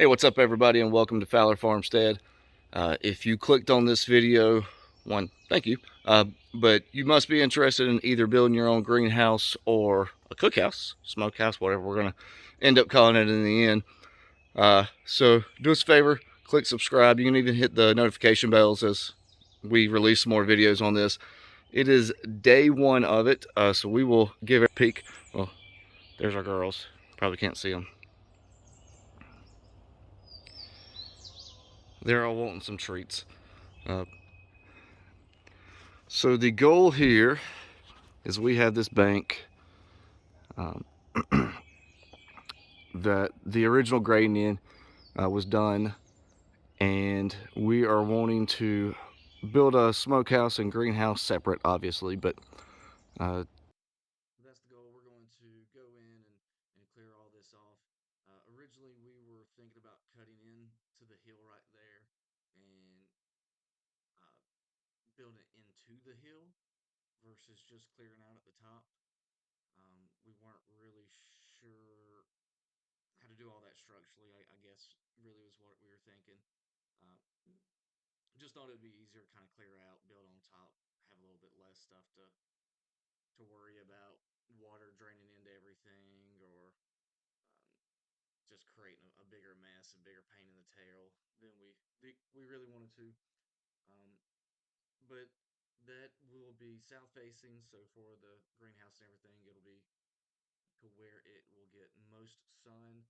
Hey, what's up everybody, and welcome to Fowler Farmstead. If you clicked on this video, thank you. But you must be interested in either building your own greenhouse or a cookhouse, smokehouse, whatever we're gonna end up calling it in the end. So do us a favor, click subscribe. You can even hit the notification bells as we release more videos on this. It is day one of it, so we will give it a peek. Well, there's our girls. Probably can't see them. They're all wanting some treats. So the goal here is we have this bank that the original grading in was done, and we are wanting to build a smokehouse and greenhouse separate, obviously, but that's the goal. We're going to go in and clear all this off. Originally, we were thinking about cutting in to the hill right there and building it into the hill versus just clearing out at the top. We weren't really sure how to do all that structurally, I guess really was what we were thinking. Uh, just thought it would be easier to kind of clear out, build on top, have a little bit less stuff to worry about, water draining into everything, or just creating a bigger mess, a bigger pain in the tail than we really wanted to. Um, but that will be south facing, so for the greenhouse and everything, it'll be to where it will get most sun.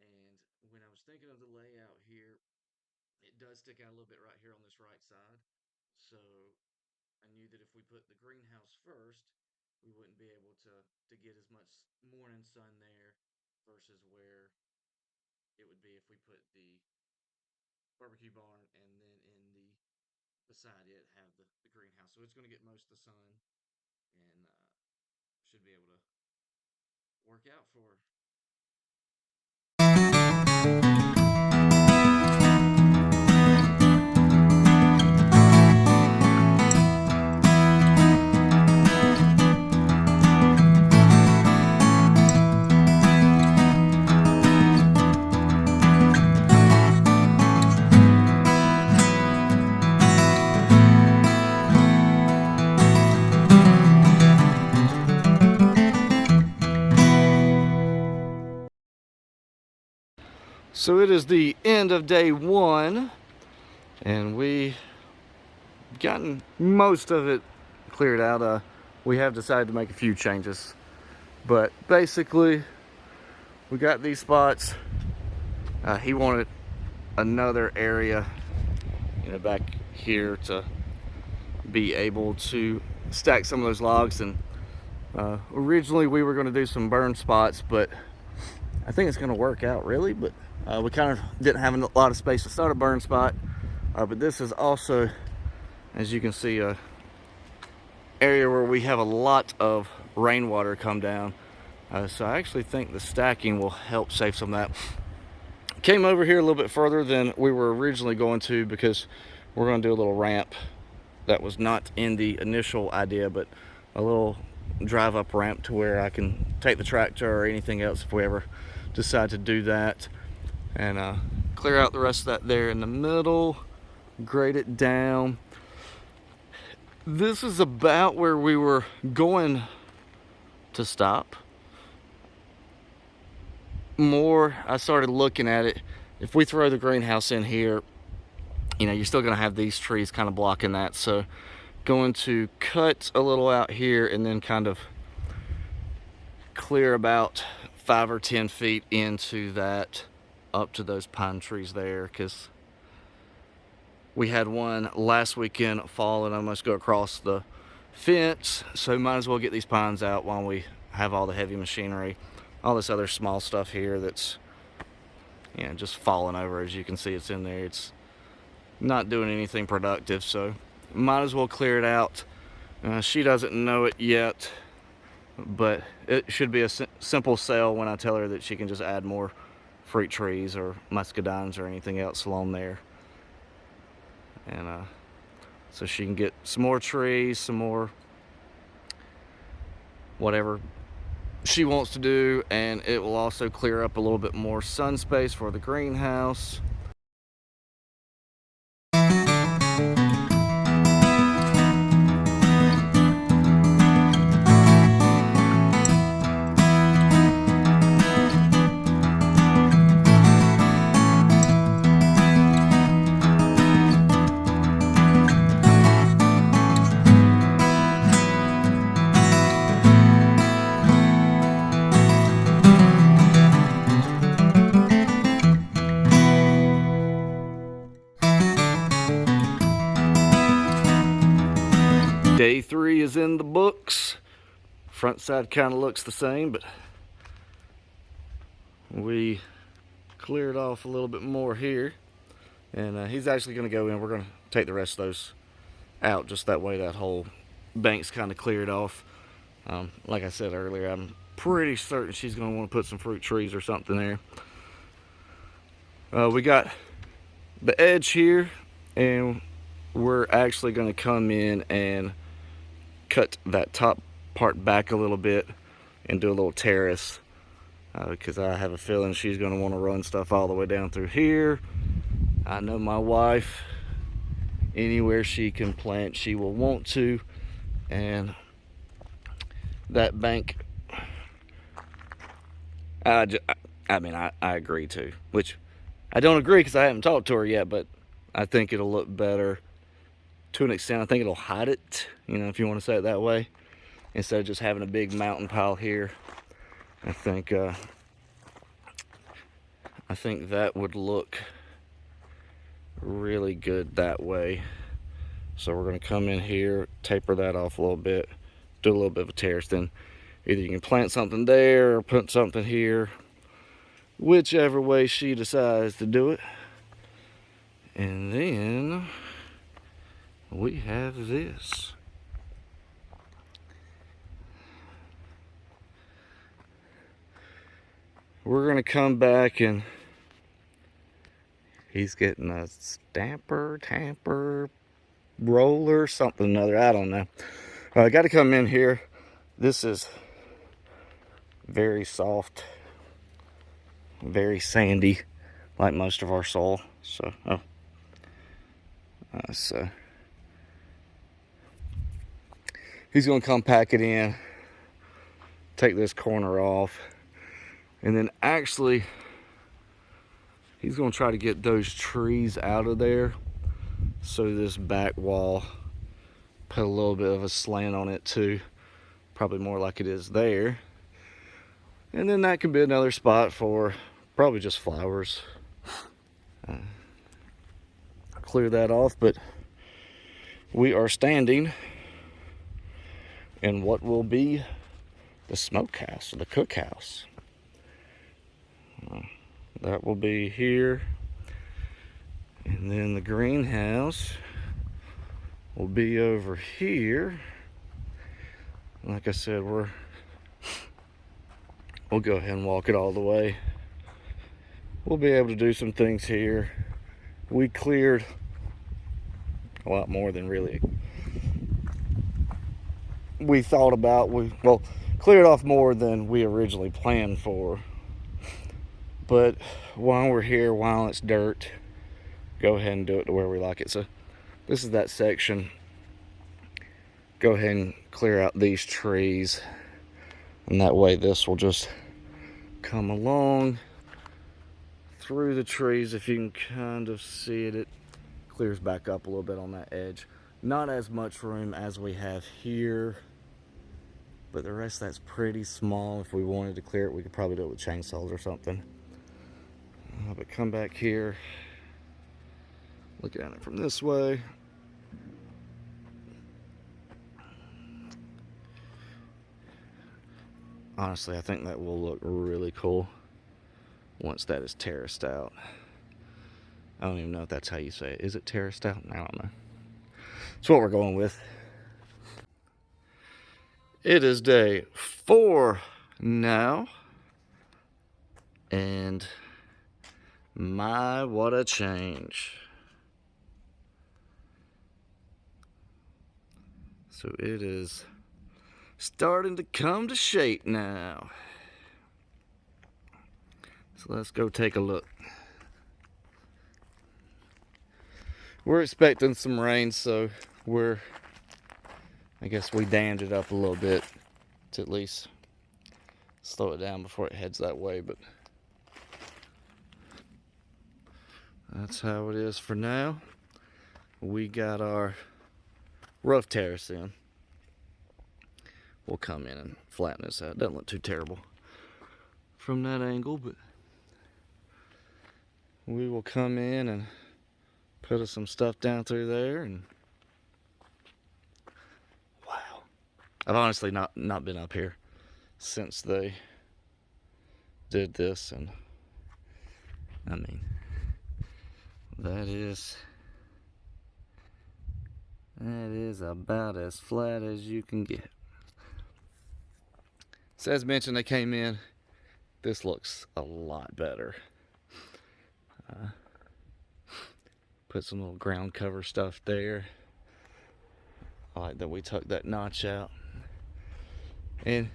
And when I was thinking of the layout here, it does stick out a little bit right here on this right side. So I knew that if we put the greenhouse first, we wouldn't be able to get as much morning sun there versus where it would be if we put the barbecue barn and then in the beside it have the greenhouse. So it's going to get most of the sun and should be able to work out for her. So it is the end of day one, and we gotten most of it cleared out. We have decided to make a few changes, but basically we got these spots. He wanted another area, back here to be able to stack some of those logs. And originally we were going to do some burn spots, but I think it's going to work out really. But we kind of didn't have a lot of space to start a burn spot. But this is also, as you can see, a area where we have a lot of rainwater come down. So I actually think the stacking will help save some of that. Came over here a little bit further than we were originally going to, because we're going to do a little ramp that was not in the initial idea, but a little drive up ramp to where I can take the tractor or anything else if we ever decide to do that, and clear out the rest of that there in the middle, grade it down. This is about where we were going to stop. I started looking at it, if we throw the greenhouse in here, you're still going to have these trees kind of blocking that. So going to cut a little out here and then kind of clear about 5 or 10 feet into that, up to those pine trees there, because we had one last weekend fall and almost go across the fence. So might as well get these pines out while we have all the heavy machinery, all this other small stuff here that's just falling over. As you can see, it's in there, it's not doing anything productive, so might as well clear it out. She doesn't know it yet, but it should be a simple sell when I tell her that she can just add more fruit trees or muscadines or anything else along there, and so she can get some more trees, some more whatever she wants to do, and it will also clear up a little bit more sun space for the greenhouse. Day 3 is in the books. Front side kind of looks the same, but we cleared off a little bit more here. And he's actually going to go in. We're going to take the rest of those out, just that way that whole bank's kind of cleared off. Like I said earlier, I'm pretty certain she's going to want to put some fruit trees or something there. We got the edge here, and we're actually going to come in and cut that top part back a little bit and do a little terrace, because I have a feeling she's going to want to run stuff all the way down through here. I know my wife, anywhere she can plant, she will want to, and that bank, I agree to, which I don't agree because I haven't talked to her yet, but I think it'll look better to an extent. I think it'll hide it, if you want to say it that way, instead of just having a big mountain pile here. I think that would look really good that way. So we're going to come in here, taper that off a little bit, do a little bit of a terrace. Then either you can plant something there or put something here, whichever way she decides to do it. And then we have this. We're going to come back, and he's getting a tamper, roller, something or other. I don't know. I got to come in here. This is very soft, very sandy, like most of our soil. So he's going to come pack it in, take this corner off, and then actually he's going to try to get those trees out of there. So this back wall, put a little bit of a slant on it too, probably more like it is there. And then that could be another spot for probably just flowers. Clear that off, but we are standing in what will be the smokehouse, or the cookhouse. That will be here, and then the greenhouse will be over here. Like I said, we'll go ahead and walk it all the way. We'll be able to do some things here. We cleared a lot more than really we thought about. Cleared off more than we originally planned for. But while we're here, while it's dirt, go ahead and do it to where we like it. So this is that section. Go ahead and clear out these trees, and that way this will just come along through the trees. If you can kind of see it, it clears back up a little bit on that edge. Not as much room as we have here, but the rest of that's pretty small. If we wanted to clear it, we could probably do it with chainsaws or something. But come back here, look at it from this way. Honestly, I think that will look really cool once that is terraced out. I don't even know if that's how you say it. Is it terraced out? I don't know. It's what we're going with. It is day 4 now, and my, what a change. So it is starting to come to shape now. So let's go take a look. We're expecting some rain, so I guess we dammed it up a little bit to at least slow it down before it heads that way, but that's how it is for now. We got our rough terrace in. We'll come in and flatten this out. Doesn't look too terrible from that angle, but we will come in and put some stuff down through there. And wow, I've honestly not been up here since they did this, and I mean, that is about as flat as you can get. So as mentioned, they came in. This looks a lot better. Put some little ground cover stuff there. I like that we took that notch out. And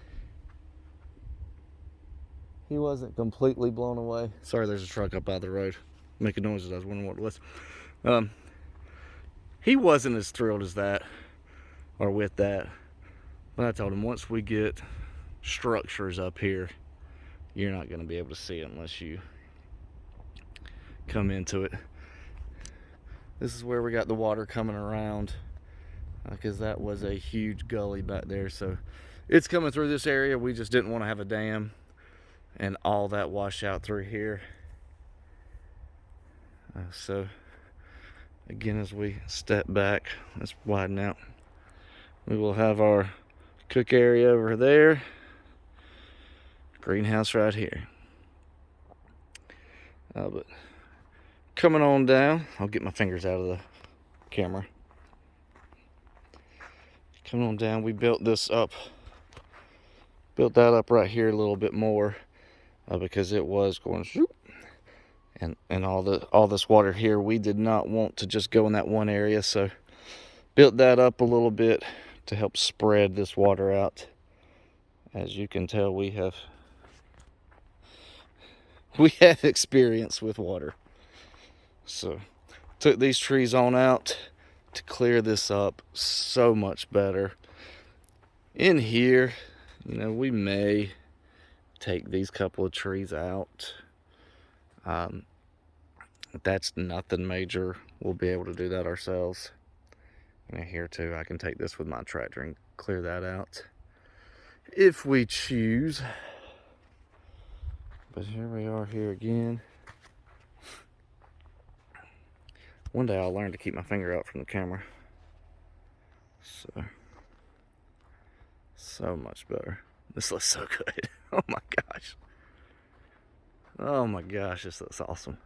he wasn't completely blown away. Sorry, there's a truck up out of the road making noises. I was wondering what it was. He wasn't as thrilled as that, or with that. But I told him, once we get structures up here, you're not going to be able to see it unless you come into it. This is where we got the water coming around, because that was a huge gully back there. So it's coming through this area. We just didn't want to have a dam and all that wash out through here. So again, as we step back, let's widen out. We will have our cook area over there, greenhouse right here. But coming on down, I'll get my fingers out of the camera. Coming on down, we built that up right here a little bit more, because it was going shoop, and all this water here, we did not want to just go in that one area, so built that up a little bit to help spread this water out. As you can tell, we have experience with water. So took these trees on out to clear this up so much better. In here, we may take these couple of trees out. That's nothing major. We'll be able to do that ourselves. And here too, I can take this with my tractor and clear that out if we choose. But here we are here again. One day I'll learn to keep my finger out from the camera. So much better. This looks so good. Oh my gosh. Oh my gosh, this looks awesome.